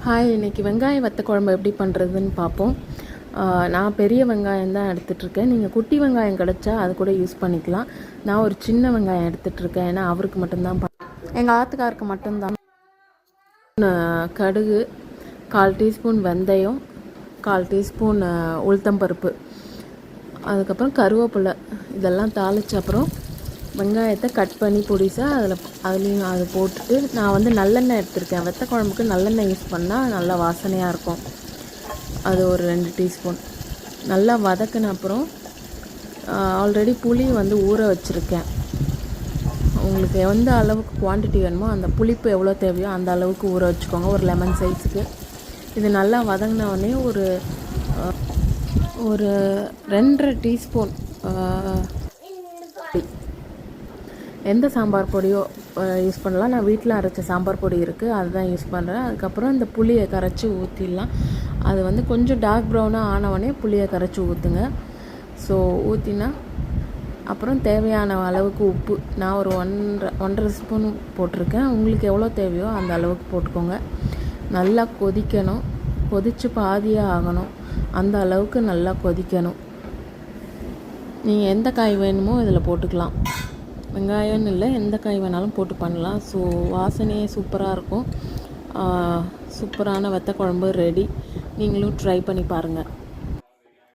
Hi, இன்றைக்கி வெங்காய வத்த குழம்பு எப்படி பண்ணுறதுன்னு பார்ப்போம். நான் பெரிய வெங்காயம் தான் எடுத்துகிட்ருக்கேன். நீங்கள் குட்டி வெங்காயம் கிடச்சா அது கூட யூஸ் பண்ணிக்கலாம். நான் ஒரு சின்ன வெங்காயம் எடுத்துகிட்ருக்கேன். ஏன்னா அவருக்கு மட்டும்தான், எங்கள் ஆத்துக்காருக்கு மட்டும்தான். கடுகு, 1/4 டீஸ்பூன் வெந்தயம், 1/4 டீஸ்பூன் உளுத்தம்பருப்பு, அதுக்கப்புறம் கருவேப்பிலை, இதெல்லாம் தாளித்த அப்புறம் வெங்காயத்தை கட் பண்ணி பொடிசாக அதுலேயும் அதை போட்டுட்டு, நான் வந்து நல்லெண்ணெய் எடுத்திருக்கேன். வத்த குழம்புக்கு நல்லெண்ணெய் யூஸ் பண்ணால் நல்லா வாசனையாக இருக்கும். அது ஒரு 2 டீஸ்பூன் நல்லா வதக்கின அப்புறம் ஆல்ரெடி புளி வந்து ஊற வச்சுருக்கேன். உங்களுக்கு எந்த அளவுக்கு குவான்டிட்டி வேணுமோ, அந்த புளிப்பு எவ்வளோ தேவையோ அந்த அளவுக்கு ஊற வச்சுக்கோங்க, ஒரு லெமன் சைஸுக்கு. இது நல்லா வதங்கினோடனே ஒரு 2.5 டீஸ்பூன் எந்த சாம்பார் பொடியோ யூஸ் பண்ணலாம். நான் வீட்டில் அரைச்ச சாம்பார் பொடி இருக்குது, அதுதான் யூஸ் பண்ணுறேன். அதுக்கப்புறம் இந்த புளியை கரைச்சி ஊற்றிடலாம். அது வந்து கொஞ்சம் டார்க் ப்ரௌனாக ஆனவொடனே புளியை கரைச்சி ஊற்றுங்க. ஸோ ஊற்றினா அப்புறம் தேவையான அளவுக்கு உப்பு நான் ஒரு 1.5 ஸ்பூன் போட்டிருக்கேன். உங்களுக்கு எவ்வளோ தேவையோ அந்த அளவுக்கு போட்டுக்கோங்க. நல்லா கொதிக்கணும், கொதித்து பாதியாக ஆகணும், அந்த அளவுக்கு நல்லா கொதிக்கணும். நீங்கள் எந்த காய் வேணுமோ இதில் போட்டுக்கலாம். வெங்காயம்னு இல்லை, எந்த காய் வேணாலும் போட்டு பண்ணலாம். ஸோ வாசனையே சூப்பராக இருக்கும். சூப்பரான வத்த குழம்பு ரெடி. நீங்களும் ட்ரை பண்ணி பாருங்கள்.